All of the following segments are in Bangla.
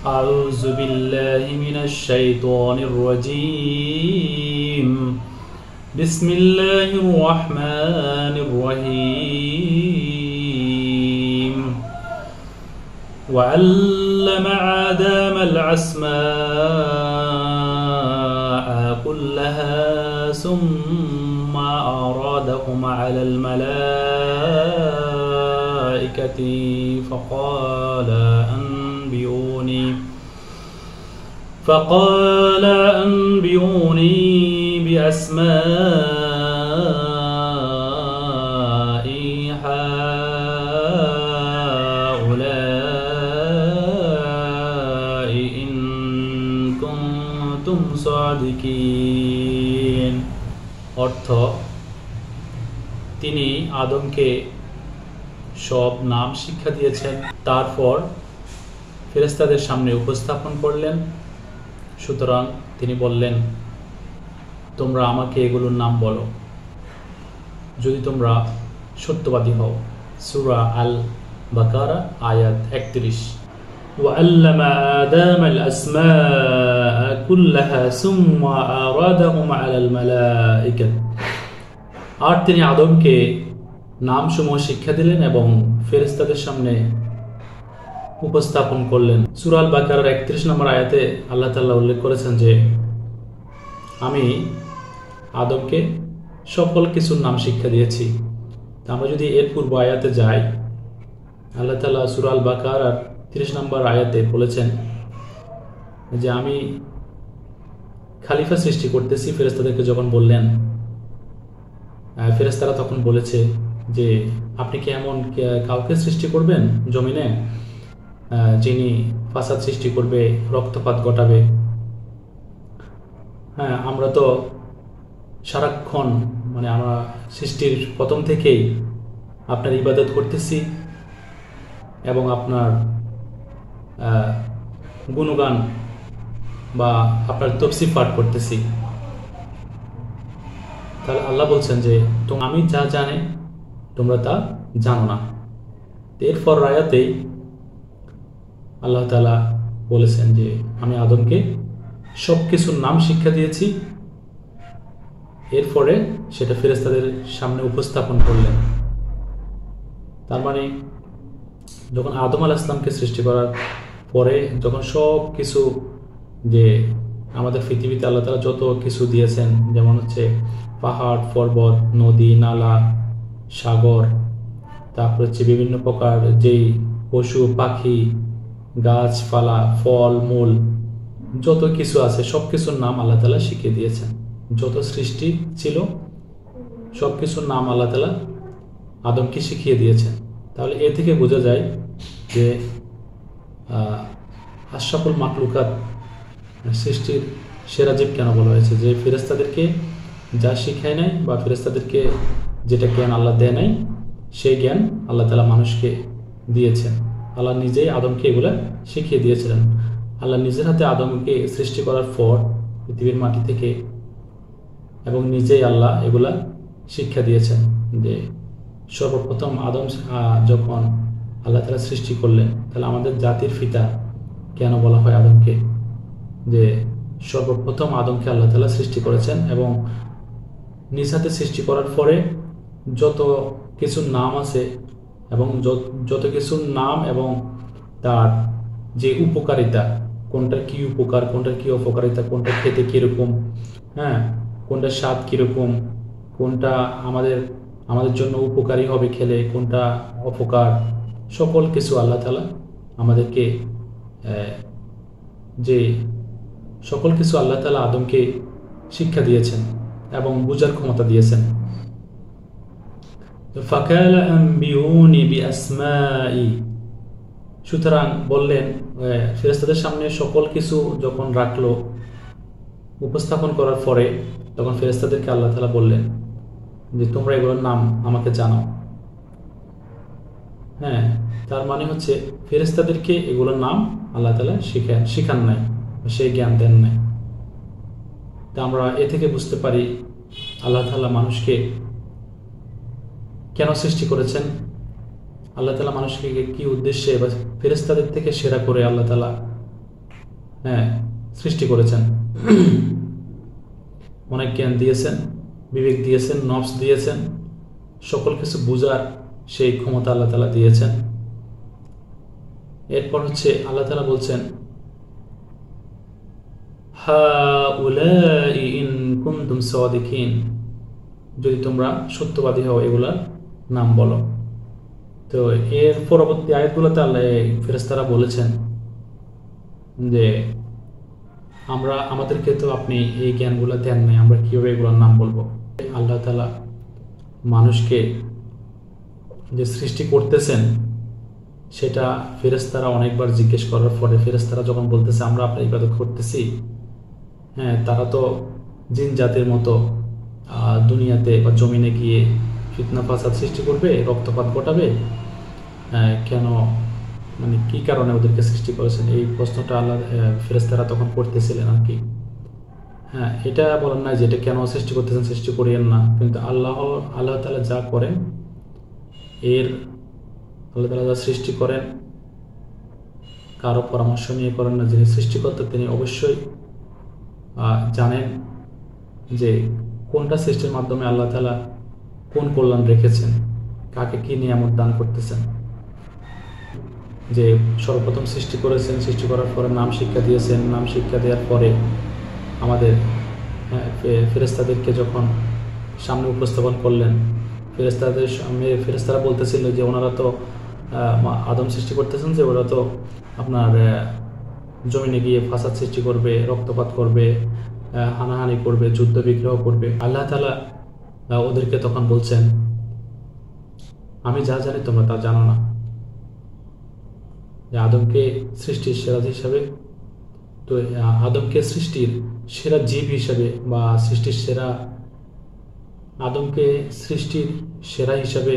أعوذ بالله من الشيطان الرجيم بسم الله الرحمن الرحيم وعلم آدم الأسماء كلها ثم أعرضهم على الملائكة فقال أنبئوني بأسماء هؤلاء إن كنتم صادقين। অর্থ, তিনি আদমকে সব নাম শিক্ষা দিয়েছেন, তারপর ফেরেশতাদের সামনে উপস্থাপন করলেন। সুতরাং তিনি বললেন, তোমরা আমাকে এগুলোর নাম বলো যদি তোমরা সত্যবাদী হও। সূরা আল বাকারা আয়াত 31। وعلم آدم الأسماء كلها ثم عرضهم على الملائكة। আর তিনি আদমকে নামসমূহ শিক্ষা দিলেন এবং ফেরেশতাদের সামনে উপস্থাপন করলেন। সূরা আল বাকারার 31 নম্বর আয়াতে আল্লাহ তাআলা উল্লেখ করেছেন যে আমি আদমকে সকল কিছুর নাম শিক্ষা দিয়েছি। আমরা যদি এর পূর্ব আয়াতে যাই, আল্লাহ তাআলা সূরা আল বাকারার 30 নম্বর আয়াতে বলেছেন যে আমি খলিফা সৃষ্টি করতেছি। ফেরেশতাদেরকে যখন বললেন, ফেরেশতারা তখন বলেছে যে আপনি কি এমন কাউকে সৃষ্টি করবেন জমিনে যিনি ফাসাদ সৃষ্টি করবে, রক্তপাত ঘটাবে? হ্যাঁ, আমরা তো সারাক্ষণ আমরা সৃষ্টির প্রথম থেকেই আপনার ইবাদত করতেছি এবং আপনার গুণগান বা আপনার তফসির পাঠ করতেছি। তাহলে আল্লাহ বলছেন যে আমি যা জানি তোমরা তা জানো না। এরপর আয়াতেই আল্লাহ তাআলা বলেছেন যে আমি আদমকে সব কিছুর নাম শিক্ষা দিয়েছি। এরপরে সেটা ফেরেশতাদের সামনে উপস্থাপন করলেন। তার মানে যখন আদম আলাইহিস সালামকে সৃষ্টি করার পরে যখন সব কিছু, যে আমাদের পৃথিবীতে আল্লাহ তাআলা যত কিছু দিয়েছেন, যেমন হচ্ছে পাহাড়, পর্বত, নদী, নালা, সাগর, তারপর হচ্ছে বিভিন্ন প্রকার যেই পশু পাখি, গাছপালা, ফল মূল যত কিছু আছে সব কিছুর নাম আল্লাহ তাআলা শিখিয়ে দিয়েছেন। যত সৃষ্টি ছিল সব কিছুর নাম আল্লাহ তাআলা আদমকে শিখিয়ে দিয়েছেন। তাহলে এ থেকে বোঝা যায় যে আশরাফুল মাখলুকাত, সৃষ্টির সেরা জীব কেন বলা হয়েছে? যে ফেরেশতাদেরকে যা শিখায় নাই বা ফেরেশতাদেরকে যেটা জ্ঞান আল্লাহ দেয় নাই, সেই জ্ঞান আল্লাহ তাআলা মানুষকে দিয়েছেন। আল্লাহ নিজেই আদমকে এগুলা শিখিয়ে দিয়েছিলেন। আল্লাহ নিজের হাতে আদমকে সৃষ্টি করার পর পৃথিবীর মাটি থেকে, এবং নিজেই আল্লাহ এগুলা শিক্ষা দিয়েছেন। যে সর্বপ্রথম আদম যখন আল্লাহ তাআলা সৃষ্টি করলেন, তাহলে আমাদের জাতির পিতা কেন বলা হয় আদমকে? যে সর্বপ্রথম আদমকে আল্লাহ তাআলা সৃষ্টি করেছেন এবং নিজ হাতে সৃষ্টি করার পরে যত কিছুর নাম আছে এবং যত কিছুর নাম এবং তার যে উপকারিতা, কোনটার কি উপকার, কোনটার কি অপকারিতা, কোনটা খেতে কীরকম, হ্যাঁ, কোনটার স্বাদ কীরকম, কোনটা আমাদের জন্য উপকারী হবে খেলে, কোনটা অপকার, সকল কিছু আল্লাহ তাআলা আমাদেরকে যে সকল কিছু আল্লাহ তাআলা আদমকে শিক্ষা দিয়েছেন এবং বুঝার ক্ষমতা দিয়েছেন। ফাকালা আনবিউনি বিআসমাই, সুতরাং বললেন, ফেরেশতাদের সামনে সকল কিছু যখন রাখলো, উপস্থাপন করার পরে তখন ফেরেশতাদেরকে আল্লাহ তাআলা বললেন যে তোমরা এগুলোর নাম আমাকে জানাও। হ্যাঁ, তার মানে হচ্ছে ফেরেশতাদেরকে এগুলোর নাম আল্লাহ তাআলা শিখান নাই, সেই জ্ঞান দেন নাই। তা আমরা এ থেকে বুঝতে পারি আল্লাহ তাআলা মানুষকে কেন সৃষ্টি করেছেন, আল্লাহ তাআলা মানুষকে কি উদ্দেশ্যে বা ফেরেশতাদের থেকে সেরা করে আল্লাহ তাআলা হ্যাঁ সৃষ্টি করেছেন, অনেক জ্ঞান দিয়েছেন, বিবেক দিয়েছেন, নফস দিয়েছেন, সকল কিছু বুঝার সেই ক্ষমতা আল্লাহ তাআলা দিয়েছেন। এরপর হচ্ছে আল্লাহ তাআলা বলছেন, হাউলাই ইন কুনতুম সাদিকিন, যদি তোমরা সত্যবাদী হও এগুলার নাম বলো। তো এর পরবর্তী আয়াতগুলোতে আল্লাহ ফেরেশতারা বলেছেন যে আমাদেরকে তো আপনি এই জ্ঞানগুলো দেন নাই, আমরা কীভাবে এগুলোর নাম বলবো। আল্লাহ তাআলা মানুষকে যে সৃষ্টি করতেছেন সেটা ফেরেশতারা অনেকবার জিজ্ঞেস করার পরে ফেরেশতারা যখন বলতেছে আমরা আপনার ইবাদত করতেছি, হ্যাঁ তারা তো জিন জাতির মতো দুনিয়াতে বা জমিনে গিয়ে ফিতনা ফাসাদ সৃষ্টি করবে, রক্তপাত ঘটাবে, কেন, মানে কী কারণে ওদেরকে সৃষ্টি করেছেন, এই প্রশ্নটা আল্লাহ ফেরেশতারা তখন করতেছিলেন আর কি। হ্যাঁ এটা বলেন না যে এটা কেন সৃষ্টি করতেছেন, সৃষ্টি করিয়েন না, কিন্তু আল্লাহ তাআলা যা করেন, আল্লাহ তাআলা যা সৃষ্টি করেন কারো পরামর্শ নিয়ে করেন না। যিনি সৃষ্টিকর্তা তিনি অবশ্যই জানেন যে কোনটা সৃষ্টির মাধ্যমে আল্লাহ তাআলা কোন কল্যাণ রেখেছেন, কাকে কী নিয়ামত দান করতেছেন। যে সর্বপ্রথম সৃষ্টি করেছেন, সৃষ্টি করার পরে নাম শিক্ষা দিয়েছেন, নাম শিক্ষা দেওয়ার পরে আমাদের ফেরেশতাদেরকে যখন সামনে উপস্থাপন করলেন, ফেরেশতারা বলতেছিল যে ওনারা তো আদম সৃষ্টি করতেছেন, যে ওরা তো আপনার জমিনে গিয়ে ফাসাদ সৃষ্টি করবে, রক্তপাত করবে, হানাহানি করবে, যুদ্ধ বিগ্রহ করবে। আল্লাহ তাআলা ওদেরকে তখন বলছেন, আমি যা জানি তোমরা তা জানো না। যে আদমকে সৃষ্টির সেরা হিসাবে, তো আদমকে সৃষ্টির সেরা জীব হিসাবে বা আদমকে সৃষ্টির সেরা হিসাবে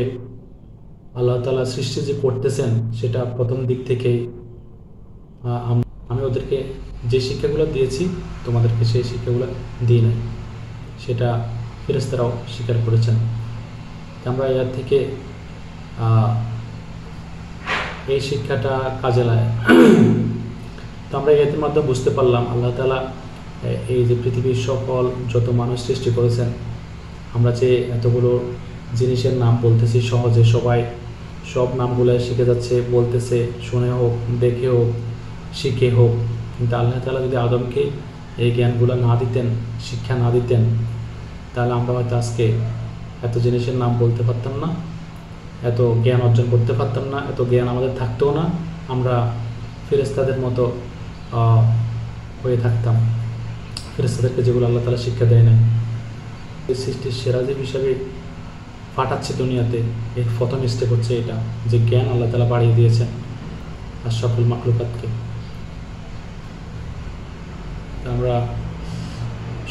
আল্লাহ তাআলা সৃষ্টি যে করতেছেন সেটা প্রথম দিক থেকেই আমি ওদেরকে যে শিক্ষাগুলো দিয়েছি তোমাদেরকে সেই শিক্ষাগুলো দিই নাই, সেটা ফেরেশতারাও স্বীকার করেছেন। আমরা এর থেকে এই শিক্ষাটা কাজে লাগে। তো আমরা এর মাধ্যমে বুঝতে পারলাম আল্লাহ তাআলা এই যে পৃথিবীর সকল যত মানুষ সৃষ্টি করেছেন, আমরা যে এতগুলো জিনিসের নাম বলতেছি সহজে, সবাই সব নামগুলো শিখে যাচ্ছে, বলতেছে, শুনে হোক, দেখে হোক, শিখে হোক, কিন্তু আল্লাহ তাআলা যদি আদমকে এই জ্ঞানগুলো না দিতেন, শিক্ষা না দিতেন, তাহলে আমরা হয়তো আজকে এত জিনিসের নাম বলতে পারতাম না, এত জ্ঞান অর্জন করতে পারতাম না, এত জ্ঞান আমাদের থাকতেও না, আমরা ফেরেশতাদের মতো হয়ে থাকতাম, ফেরেশতাদেরকে যেগুলো আল্লাহ তাআলা শিক্ষা দেয় নাই। সৃষ্টির সেরা জীব হিসাবে পাঠাচ্ছে দুনিয়াতে, এর প্রথম স্টেপ হচ্ছে এটা, যে জ্ঞান আল্লাহ তাআলা বাড়িয়ে দিয়েছেন আর সকল মাখলুকাতকে। আমরা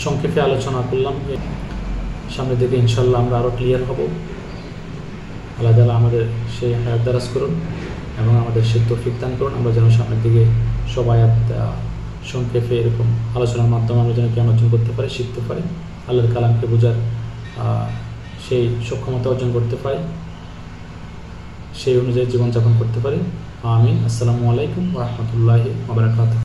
সংক্ষেপে আলোচনা করলাম, সামনের দিকে ইনশাআল্লাহ আমরা আরও ক্লিয়ার হব। আল্লাহ তাআলা আমাদের সেই হায়াত দারাজ করুন এবং আমাদের সেই তৌফিক দান করুন, আমরা যেন সামনের দিকে সব আয়াত সংক্ষেপে এরকম আলোচনার মাধ্যমে আমরা যেন জ্ঞান অর্জন করতে পারি, শিখতে পারি, আল্লাহর কালামকে বোঝার সেই সক্ষমতা অর্জন করতে পারি, সেই অনুযায়ী জীবনযাপন করতে পারি। আমিন। আসসালামু আলাইকুম ওয়া রাহমাতুল্লাহি ওয়া বারাকাতুহু।